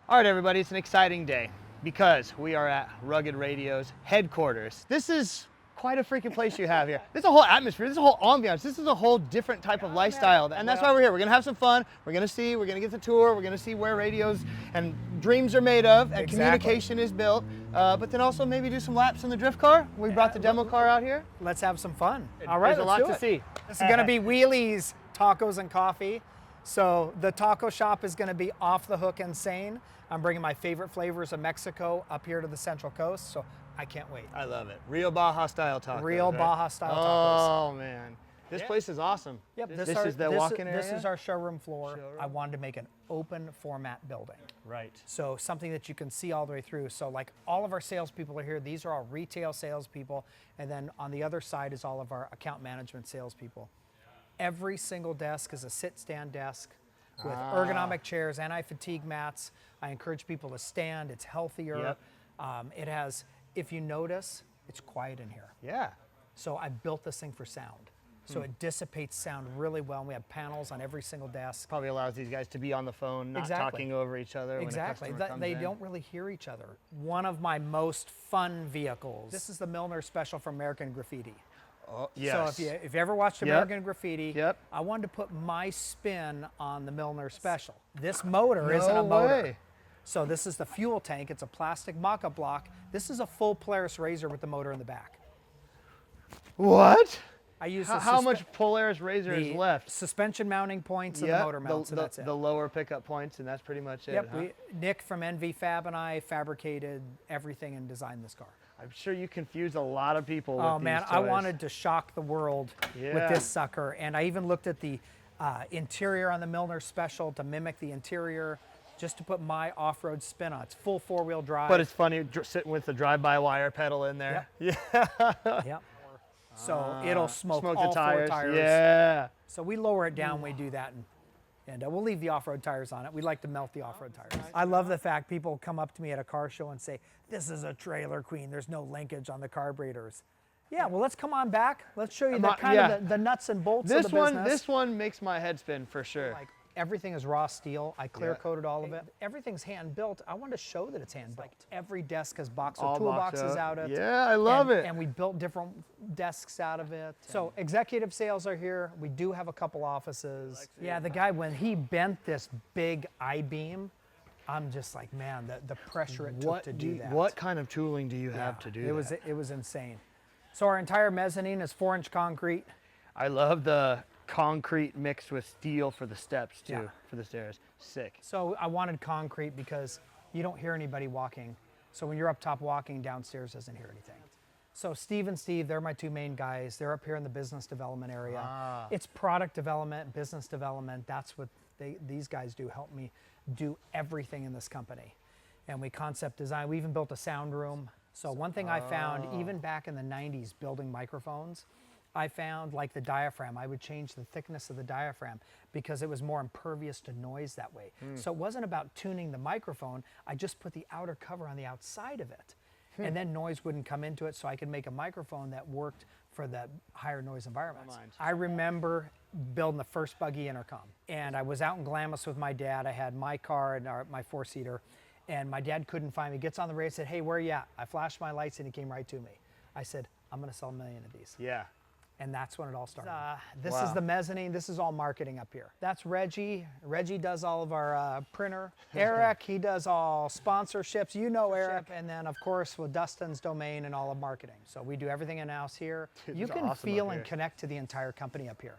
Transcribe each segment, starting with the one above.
All right, everybody, it's an exciting day because we are at Rugged Radio's headquarters. This is quite a freaking place you have here. This is a whole atmosphere, this is a whole ambiance, this is a whole different type of lifestyle, and that's why we're here. We're gonna have some fun, we're gonna get the tour, we're gonna see where radios and dreams are made of, and communication is built, but then also maybe do some laps in the drift car. We brought the demo car out here. Let's have some fun. All right, There's a lot to see. This is gonna be wheelies, tacos, and coffee. So the taco shop is gonna be off the hook insane. I'm bringing my favorite flavors of Mexico up here to the Central Coast, so I can't wait. I love it. Real Baja-style tacos. Real right? Baja-style tacos. Oh, man. This place is awesome. Yep, This is the walk-in area? This is our showroom floor. I wanted to make an open format building. Right. So something that you can see all the way through. So like all of our salespeople are here. These are all retail salespeople. And then on the other side is all of our account management salespeople. Every single desk is a sit-stand desk with ergonomic chairs, anti-fatigue mats. I encourage people to stand. It's healthier. Yep. It has, if you notice, it's quiet in here. Yeah. So I built this thing for sound. So it dissipates sound really well. And we have panels on every single desk. Probably allows these guys to be on the phone, not talking over each other. Exactly. When a customer They comes in. don't really hear each other. One of my most fun vehicles. This is the Milner Special from American Graffiti. Oh, yes. So if you ever watched American Graffiti, Yep. I wanted to put my spin on the Milner Special. This motor isn't a motor. Way. So this is the fuel tank. It's a plastic mock-up block. This is a full Polaris Razor with the motor in the back. What? I use How much Polaris Razor is left? Suspension mounting points and the motor mounts, and that's it. The lower pickup points, and that's pretty much it. Yep, huh? Nick from NV Fab and I fabricated everything and designed this car. I'm sure you confused a lot of people Oh with man, these I toys. wanted to shock the world with this sucker, and I even looked at the interior on the Milner Special to mimic the interior, just to put my off-road spin on. It's full four-wheel drive. But it's funny sitting with the drive-by-wire pedal in there. Yep. Yeah. Yep. So it'll smoke all the tires. 4 tires. Yeah. So we lower it down when we do that, and we'll leave the off-road tires on it. We like to melt the off-road tires. I love the fact people come up to me at a car show and say, "This is a trailer queen. There's no linkage on the carburetors." Yeah, well, let's come on back. Let's show you the nuts and bolts of the business. This one makes my head spin for sure. Like everything is raw steel. I clear coated all of it. Everything's hand built. I want to show that it's hand built. Every desk has toolboxes out of it. Yeah, I love it. And we built different desks out of it. So executive sales are here. We do have a couple offices. Yeah, the guy, when he bent this big I-beam, I'm just like, man, the pressure it took to do that. What kind of tooling do you have to do that? It was insane. So our entire mezzanine is 4-inch concrete. I love the concrete mixed with steel for the steps too, for the stairs. Sick. So I wanted concrete because you don't hear anybody walking. So when you're up top walking, downstairs doesn't hear anything. So Steve and Steve, they're my two main guys. They're up here in the business development area. It's product development, business development. That's what these guys do, help me do everything in this company. And we concept design. We even built a sound room. So one thing I found, even back in the 90s building microphones, I found like the diaphragm, I would change the thickness of the diaphragm because it was more impervious to noise that way. So it wasn't about tuning the microphone, I just put the outer cover on the outside of it. And then noise wouldn't come into it, so I could make a microphone that worked for the higher noise environments. I remember building the first buggy intercom, and I was out in Glamis with my dad. I had my car and my four-seater, and my dad couldn't find me. Gets on the radio and said, "Hey, where are you at?" I flashed my lights, and he came right to me. I said, "I'm gonna sell 1 million of these." Yeah. And that's when it all started. This is the mezzanine. This is all marketing up here. That's Reggie. Reggie does all of our printer. Eric, he does all sponsorships. You know Eric. And then, of course, with Dustin's domain and all of marketing. So we do everything in-house here. Dude, you it's can awesome feel up and here. connect to the entire company up here.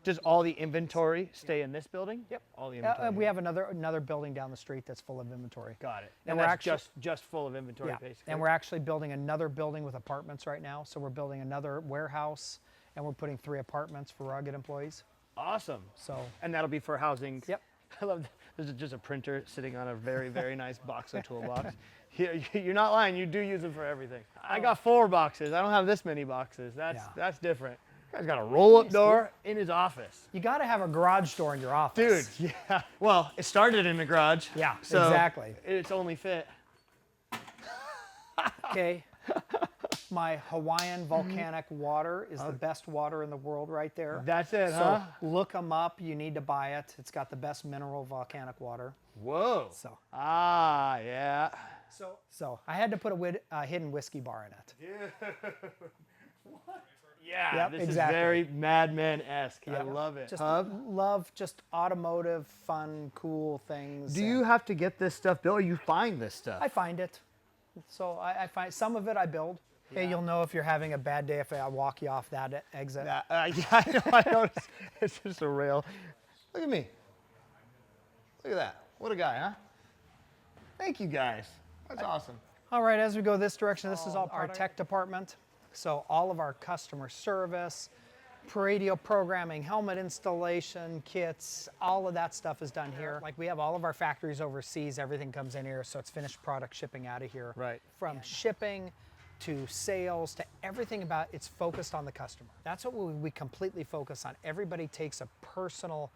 Does all the inventory stay in this building? Yep. All the inventory. We have another building down the street that's full of inventory. Got it. And And we're that's actually just full of inventory, basically. And we're actually building another building with apartments right now. So we're building another warehouse, and we're putting 3 apartments for Rugged employees. Awesome. So. And that'll be for housing. Yep. I love that. There's just a printer sitting on a very, very nice Boxo toolbox. You're not lying. You do use them for everything. I got 4 boxes. I don't have this many boxes. That's different. Guy's got a roll-up door in his office. You got to have a garage door in your office. Dude, yeah. Well, it started in the garage. Yeah, so exactly. It's only fit. Okay. My Hawaiian volcanic water is the best water in the world right there. That's it, So huh? look them up. You need to buy it. It's got the best mineral volcanic water. Whoa. So, Yeah. so I had to put a hidden whiskey bar in it. Yeah, Yep, this exactly. is very Mad Men-esque. I Yep. love it. Just love just automotive, fun, cool things. Do you have to get this stuff built, or you find this stuff? I find it. So I find some of it I build. Hey, you'll know if you're having a bad day if I walk you off that exit. Yeah, I noticed. It's just a rail. Look at me. Look at that. What a guy, huh? Thank you, guys. That's awesome. All right, as we go this direction, this is all our tech department. So all of our customer service, radio programming, helmet installation, kits, all of that stuff is done here. Like we have all of our factories overseas, everything comes in here, so it's finished product shipping out of here. Right. From shipping to sales to everything about it's focused on the customer. That's what we completely focus on. Everybody takes a personal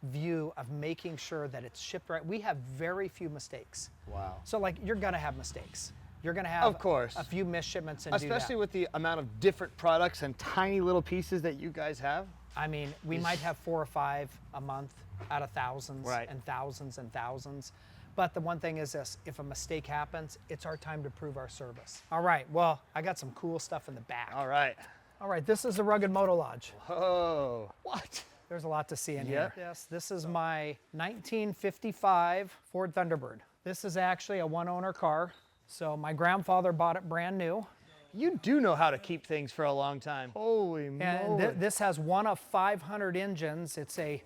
view of making sure that it's shipped right. We have very few mistakes. Wow. So like you're gonna have mistakes. You're gonna have Of course. a few misshipments and Especially do that. with the amount of different products and tiny little pieces that you guys have. I mean, we might have 4 or 5 a month out of thousands Right. and thousands and thousands. But the one thing is this, if a mistake happens, it's our time to prove our service. All right, well, I got some cool stuff in the back. All right. All right, this is the Rugged Moto Lodge. Oh, what? There's a lot to see in Yep. here. Yes, this is my 1955 Ford Thunderbird. This is actually a one-owner car. So my grandfather bought it brand new. You do know how to keep things for a long time. Holy And moly. this has one of 500 engines. It's a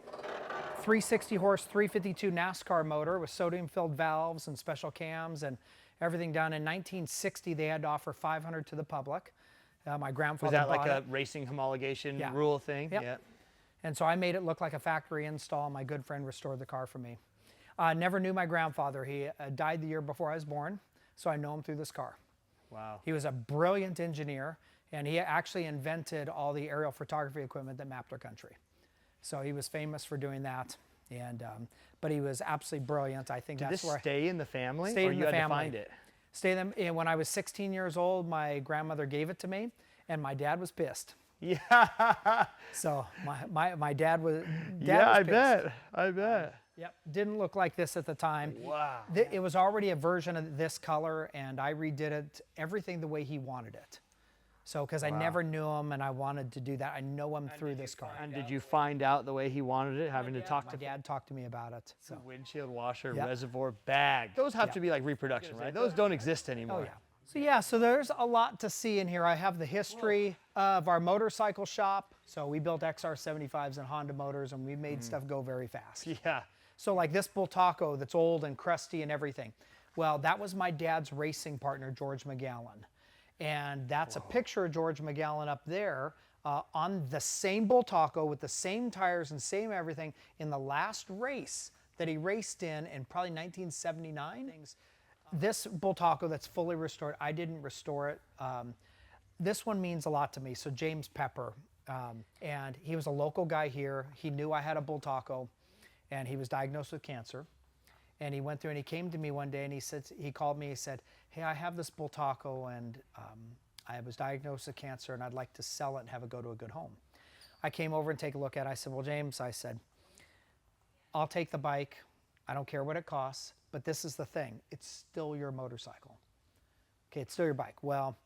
360 horse, 352 NASCAR motor with sodium-filled valves and special cams and everything done. In 1960, they had to offer 500 to the public. My grandfather Was that bought like a it. racing homologation Yeah. rule thing? Yep. Yeah. And so I made it look like a factory install. My good friend restored the car for me. Never knew my grandfather. He died the year before I was born, so I know him through this car. Wow. He was a brilliant engineer, and he actually invented all the aerial photography equipment that mapped our country. So he was famous for doing that, and but he was absolutely brilliant. I think Did that's this where stay in the family, stayed or in you the had family. to find it? Stay them. And when I was 16 years old, my grandmother gave it to me, and my dad was pissed. Yeah. So my dad was. Yeah, was I pissed. bet. I bet. Yep, didn't look like this at the time. Wow. It was already a version of this color, and I redid it, everything the way he wanted it. So, because I never knew him, and I wanted to do that. I know him through this car. And did you find out the way he wanted it, having to talk My to dad talked to me about it. So, windshield washer, Yep. reservoir, bag? Those have Yep. to be like reproduction, right? Those don't exist anymore. oh yeah. So yeah, so there's a lot to see in here. I have the history of our motorcycle shop. So we built XR75s and Honda motors, and we made stuff go very fast. Yeah. So like this Bull Taco that's old and crusty and everything. Well, that was my dad's racing partner, George McGowan. And that's a picture of George McGowan up there on the same Bull Taco with the same tires and same everything in the last race that he raced in probably 1979. This Bull Taco that's fully restored, I didn't restore it. This one means a lot to me. So James Pepper, and he was a local guy here. He knew I had a Bull Taco, and he was diagnosed with cancer. And he went through and he came to me one day and he called me, he said, hey, I have this Bull Taco and I was diagnosed with cancer and I'd like to sell it and have it go to a good home. I came over and take a look at it. I said, well, James, I said, I'll take the bike. I don't care what it costs, but this is the thing. It's still your motorcycle. Okay, it's still your bike. Well,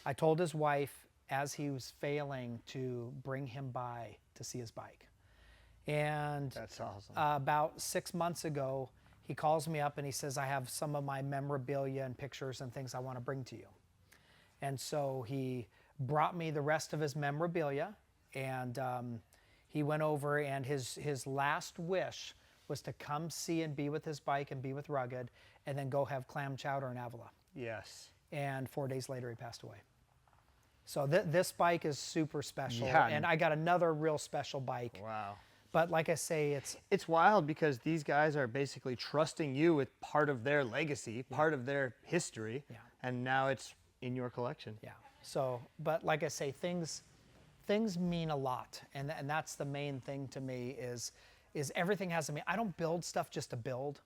I told his wife as he was failing to bring him by to see his bike. And That's awesome. about 6 months ago, he calls me up and he says, I have some of my memorabilia and pictures and things I want to bring to you. And so he brought me the rest of his memorabilia, and he went over, and his last wish was to come see and be with his bike and be with Rugged, and then go have clam chowder in Avila. Yes. And 4 days later, he passed away. So this bike is super special, Yeah. and I got another real special bike. Wow. But like I say, It's wild because these guys are basically trusting you with part of their legacy, part of their history, Yeah. and now it's in your collection. yeah. So, but like I say, things mean a lot, and that's the main thing to me is everything has to mean. I don't build stuff just to build,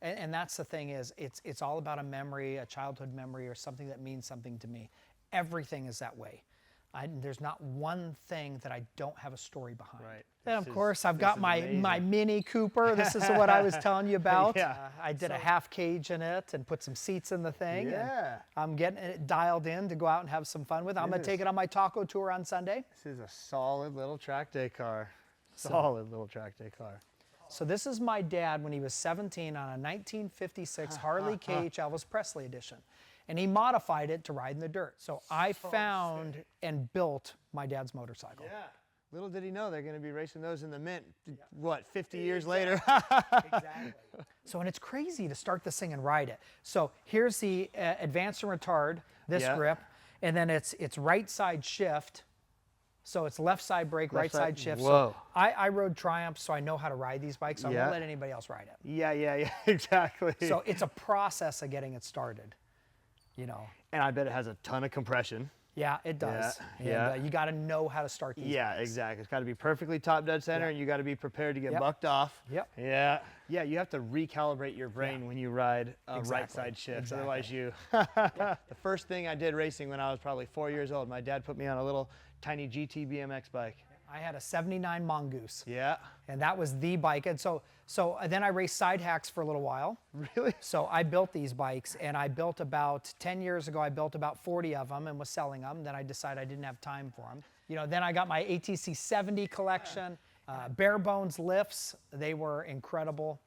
and that's the thing is it's all about a memory, a childhood memory, or something that means something to me. everything is that way. There's not one thing that I don't have a story behind. Right. And This of course, I've this got is my amazing. Mini Cooper. This is what I was telling you about. Yeah. I did a half cage in it and put some seats in the thing. Yeah. And I'm getting it dialed in to go out and have some fun with it. I'm going Yes. to take it on my taco tour on Sunday. This is a solid little track day car. Solid little track day car. So this is my dad when he was 17 on a 1956 Harley Cage Elvis Presley edition. And he modified it to ride in the dirt. So I found and built my dad's motorcycle. Yeah. Little did he know they're going to be racing those in the mint, what, 50 years later? Exactly. So, and it's crazy to start this thing and ride it. So here's the advance and retard, this Yeah. grip, and then it's right side shift. So it's left side brake, right side shift. Whoa. So I rode Triumphs, so I know how to ride these bikes. So I Yeah. won't let anybody else ride it. Yeah, exactly. So it's a process of getting it started, you know. And I bet it has a ton of compression. Yeah, it does. Yeah. And you got to know how to start these. Yeah, bikes. exactly. It's got to be perfectly top dead center, Yeah. and you got to be prepared to get Yep. bucked off. Yep. Yeah. Yeah, you have to recalibrate your brain when you ride a right Exactly. side shift. Exactly. Otherwise, you. The first thing I did racing when I was probably 4 years old, my dad put me on a little tiny GT BMX bike. I had a 79 Mongoose. Yeah. And that was the bike. And so then I raced side hacks for a little while. Really? So I built these bikes, and I built about 10 years ago, I built about 40 of them and was selling them. Then I decided I didn't have time for them. You know, then I got my ATC 70 collection, bare bones lifts. They were incredible.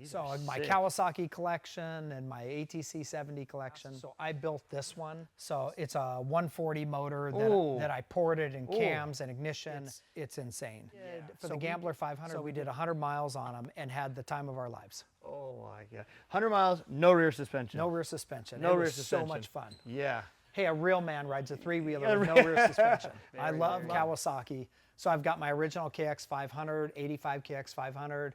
So my sick. Kawasaki collection and my ATC 70 collection. So I built this one. So it's a 140 motor Ooh. that I ported in cams and ignition. It's insane. For the Gambler 500, we did 100 miles on them and had the time of our lives. Oh my God. 100 miles, no rear suspension. No rear suspension. No It rear was suspension. so much fun. Yeah. Hey, a real man rides a three-wheeler with no rear suspension. I love Kawasaki. So I've got my original KX 500, 85 KX 500,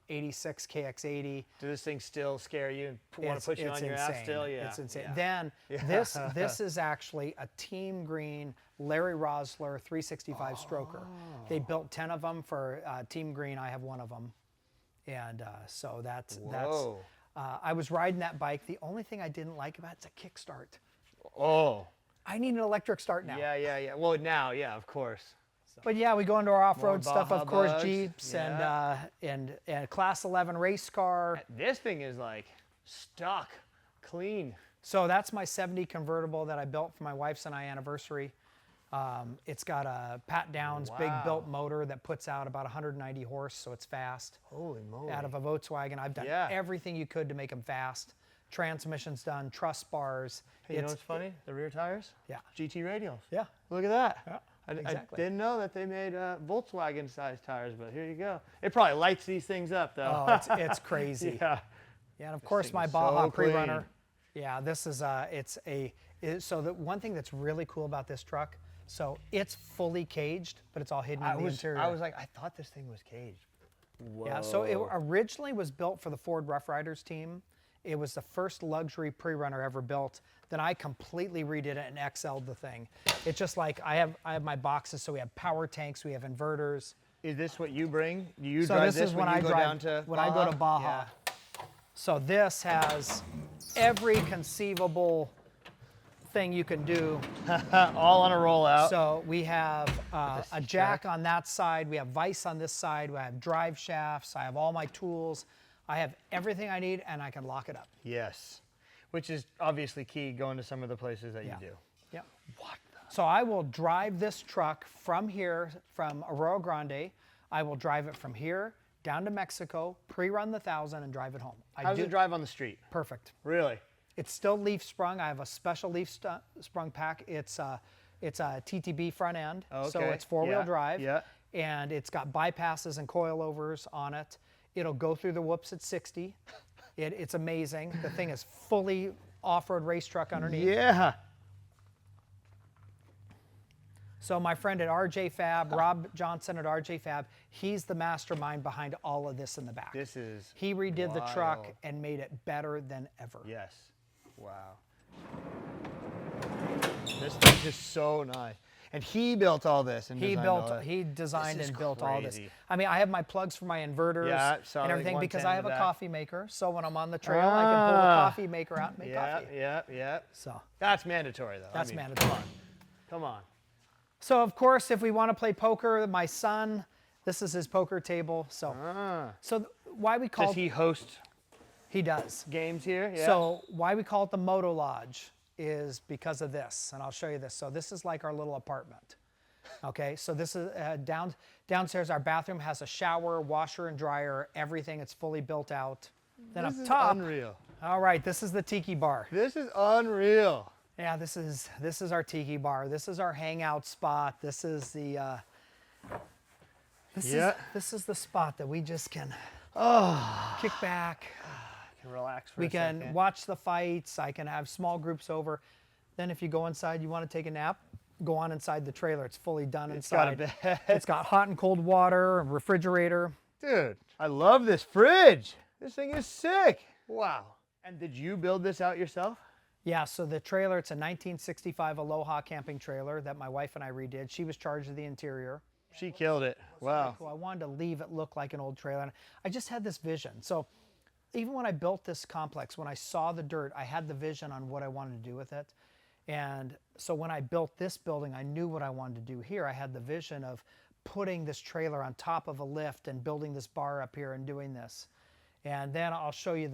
86 KX80. Does this thing still scare you and want to put you on your ass still? Yeah. It's insane. Yeah. Then this is actually a Team Green Larry Rosler 365 stroker. They built 10 of them for Team Green. I have one of them. And so that's Whoa. I was riding that bike. The only thing I didn't like about it's a kickstart. Oh. I need an electric start now. Yeah. Well, now, yeah, of course. But yeah, we go into our off-road More stuff, Baja of course, bugs, Jeeps yeah. and Class 11 race car. This thing is like stock, clean. So that's my 70 convertible that I built for my wife's and I anniversary. It's got a Pat Downs big built motor that puts out about 190 horse, so it's fast. Holy moly. Out of a Volkswagen. I've done everything you could to make them fast. Transmission's done, truss bars. Hey, you know what's funny? The rear tires? Yeah. GT radials. Yeah. Look at that. Yeah, I exactly. didn't know that they made Volkswagen-sized tires, but here you go. It probably lights these things up, though. Oh, it's crazy. Yeah. Yeah, and of course thing my is Baja so pre-runner. clean. Yeah, this is so the one thing that's really cool about this truck, so it's fully caged, but it's all hidden in the interior. I was like, I thought this thing was caged. Whoa. Yeah, so it originally was built for the Ford Rough Riders team. It was the first luxury pre-runner ever built. Then I completely redid it and XL'd the thing. It's just like I have my boxes, so we have power tanks, we have inverters. Is this what you bring? Do you So drive this is when you I go drive down to when I go to Baja. Yeah. So this has every conceivable thing you can do. All on a rollout. So we have a jack on that side, we have vise on this side, we have drive shafts, I have all my tools, I have everything I need, and I can lock it up. Yes. Which is obviously key going to some of the places that you do. Yep. What? So I will drive this truck from here, from Arroyo Grande. I will drive it from here down to Mexico, pre-run the 1,000, and drive it home. How's it drive on the street? Perfect. Really? It's still leaf sprung. I have a special leaf sprung pack. It's a TTB front end, so Okay. it's four-wheel Yeah. drive. Yeah. And it's got bypasses and coilovers on it. It'll go through the whoops at 60. It's amazing. The thing is fully off-road race truck underneath. Yeah. So my friend at RJ Fab, Rob Johnson at RJ Fab, he's the mastermind behind all of this in the back. This is He redid the truck wild. and made it better than ever. Yes. Wow. This thing is so nice. And he built all this. And He designed all that. designed This is and built all this. crazy. I mean, I have my plugs for my inverters saw and like everything because 110 I have of a that. coffee maker. So when I'm on the trail, I can pull the coffee maker out and make coffee. Yeah. So That's mandatory, though. that's I mean, mandatory. Come on. So of course, if we want to play poker, my son, this is his poker table. So, why we call Does he host he does. games here? Yeah. So why we call it the Moto Lodge is because of this, and I'll show you this. So this is like our little apartment. Okay, so this is downstairs. Our bathroom has a shower, washer and dryer, everything. It's fully built out. Then this up is top, unreal. all right, this is the tiki bar. This is unreal. Yeah, this is our tiki bar. This is our hangout spot. This is the this is the spot that we just can kick back. Can relax for We a can second. watch the fights. I can have small groups over. Then if you go inside, you want to take a nap, go on inside the trailer. It's fully done inside. Got a bed. It's got hot and cold water, a refrigerator. Dude, I love this fridge. This thing is sick. Wow. And did you build this out yourself? Yeah, so the trailer, it's a 1965 Aloha camping trailer that my wife and I redid. She was charged of the interior. She killed it. Wow. Cool. I wanted to leave it look like an old trailer. And I just had this vision. So even when I built this complex, when I saw the dirt, I had the vision on what I wanted to do with it. And so when I built this building, I knew what I wanted to do here. I had the vision of putting this trailer on top of a lift and building this bar up here and doing this. And then I'll show you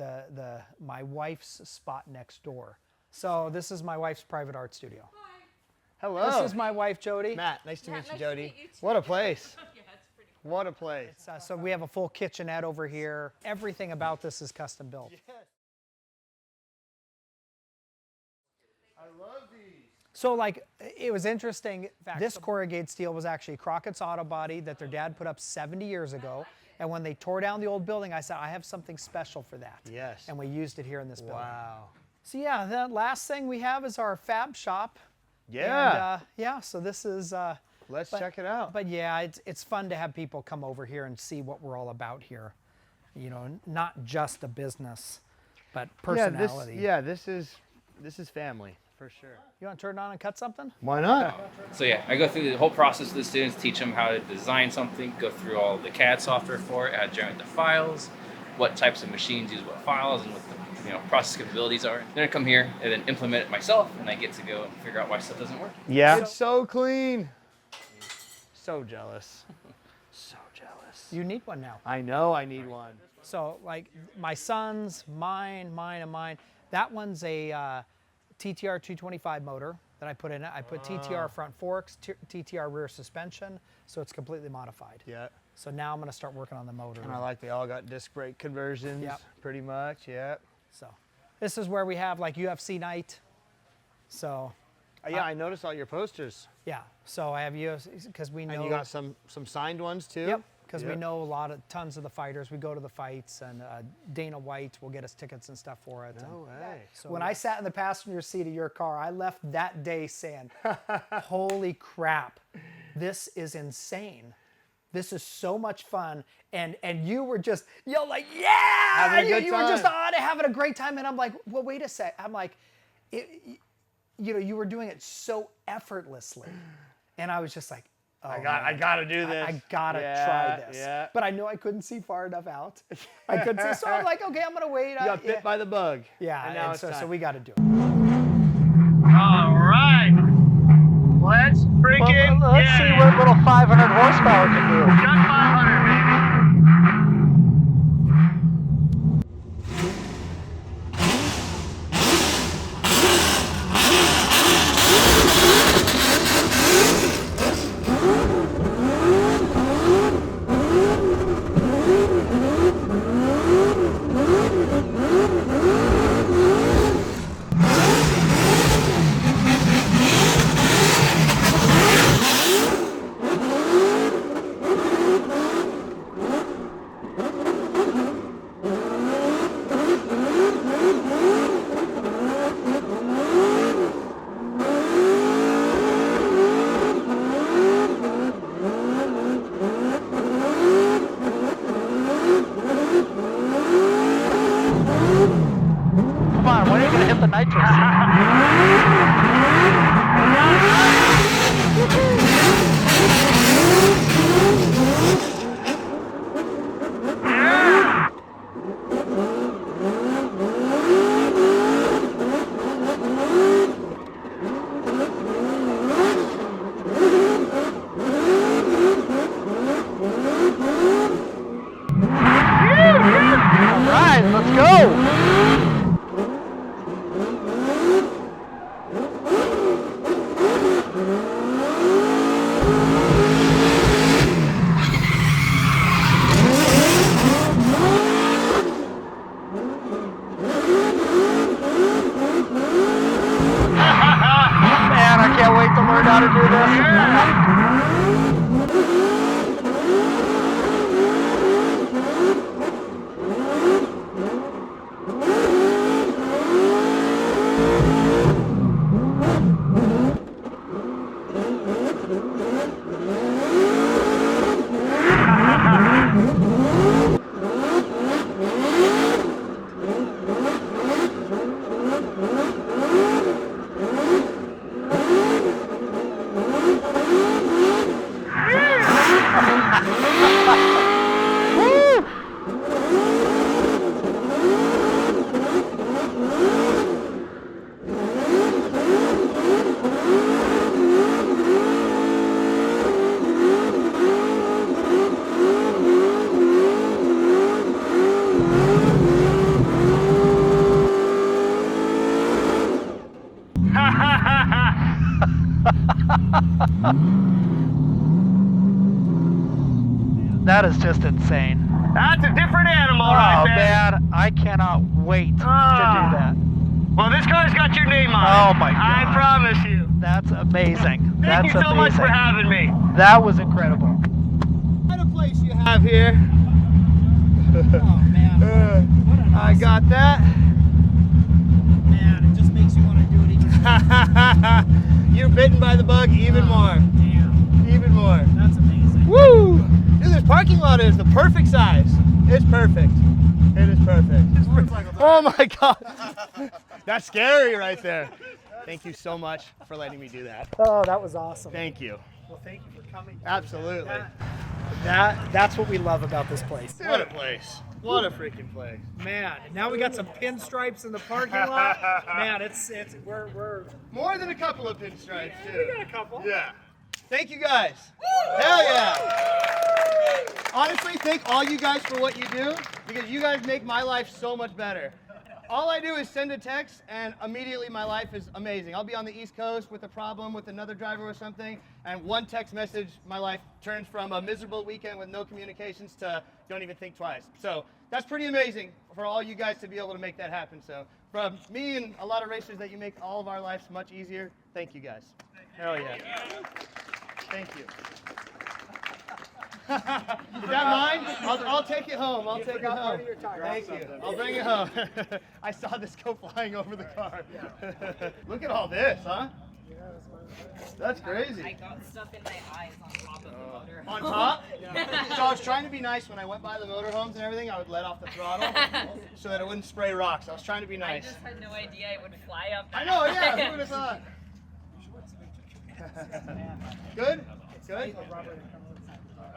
my wife's spot next door. So this is my wife's private art studio. Hi. Hello. This is my wife, Jody. Matt, nice to meet you, nice to Jody. meet you too. What a place. Yeah, it's pretty cool. What a place. So we have a full kitchenette over here. Everything about this is custom built. I love these. So like, it was interesting. In fact, this corrugated steel was actually Crockett's auto body that their dad put up 70 years ago. And when they tore down the old building, I said, I have something special for that. Yes. And we used it here in this building. Wow. So yeah, the last thing we have is our fab shop. Yeah. And, yeah, so this is... Let's check it out. But yeah, it's fun to have people come over here and see what we're all about here. You know, not just a business, but personality. This is family for sure. You want to turn it on and cut something? Why not? So yeah, I go through the whole process with the students, teach them how to design something, go through all the CAD software for it, how to generate the files, what types of machines use what files, and what the process capabilities are. Then I come here and then implement it myself, and I get to go and figure out why stuff doesn't work. Yeah. It's so clean. So jealous. So jealous. You need one now. I know I need one. So like my son's, mine, and mine. That one's a TTR 225 motor that I put in it. I put TTR front forks, TTR rear suspension, so it's completely modified. Yeah. So now I'm going to start working on the motor. And I like they all got disc brake conversions. Yep. Pretty much. Yeah. So this is where we have like UFC night. So Yeah, I noticed all your posters. yeah, so I have UFC because we know. And you got some signed ones too? Yep, because we Yep. know tons of the fighters. We go to the fights, and Dana White will get us tickets and stuff for it. No way. So when I sat in the passenger seat of your car, I left that day saying, holy crap, this is insane. This is so much fun. And you were just, like, yeah! Having a good You were just time. on it, having a great time. And I'm like, well, wait a sec. I'm like, you were doing it so effortlessly. And I was just like, oh, I gotta do this. I gotta try this. Yeah. But I know I couldn't see far enough out. I couldn't see. So I'm like, okay, I'm gonna wait. You got bit by the bug. Yeah, And now and it's so time. we got to do it. All right. Let's freaking Let's see what little 500 horsepower can do. Just 500, baby. Come on, when are you gonna hit the nitrous? Let's go! Man, I can't wait to learn how to do this. That is just insane. That's a different animal right there. Man, I cannot wait to do that. Well, this car's got your name on it. Oh my God. I promise you. That's amazing. Thank you so much for having me. That was incredible. What a place you have here. Oh man. What an I got that. Man, it just makes you want to do it even more. You're bitten by the bug even more. Damn. Even more. That's amazing. Woo! Dude, this parking lot is the perfect size. It's perfect. It is perfect. Oh my God. That's scary right there. Thank you so much for letting me do that. Oh, that was awesome. Thank you. Well, thank you for coming. Absolutely. That's what we love about this place. What a place. What a freaking place. Man, now we got some pinstripes in the parking lot. Man, we're More than a couple of pinstripes, too. we got a couple. Yeah. Thank you guys. Hell yeah. Honestly, thank all you guys for what you do, because you guys make my life so much better. All I do is send a text and immediately my life is amazing. I'll be on the East Coast with a problem with another driver or something, and one text message, my life turns from a miserable weekend with no communications to don't even think twice. So that's pretty amazing for all you guys to be able to make that happen. So from me and a lot of racers that you make all of our lives much easier, thank you guys. Hell yeah. Thank you. Is that mine? I'll take it home. I'll take it home. Thank you. I'll bring it home. I saw this go flying over the car. Look at all this, huh? That's crazy. I got stuff in my eyes on top of the motor. On top? So I was trying to be nice when I went by the motorhomes and everything. I would let off the throttle so that it wouldn't spray rocks. I was trying to be I nice. just had no idea it would fly up. I know, yeah. Who would have thought? Good? Good?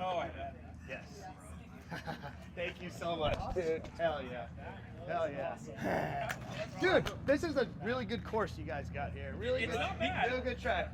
Oh, I bet. Yes. Thank you so much, dude. Hell yeah. Hell yeah. Dude, this is a really good course you guys got here. Really good. Really good track.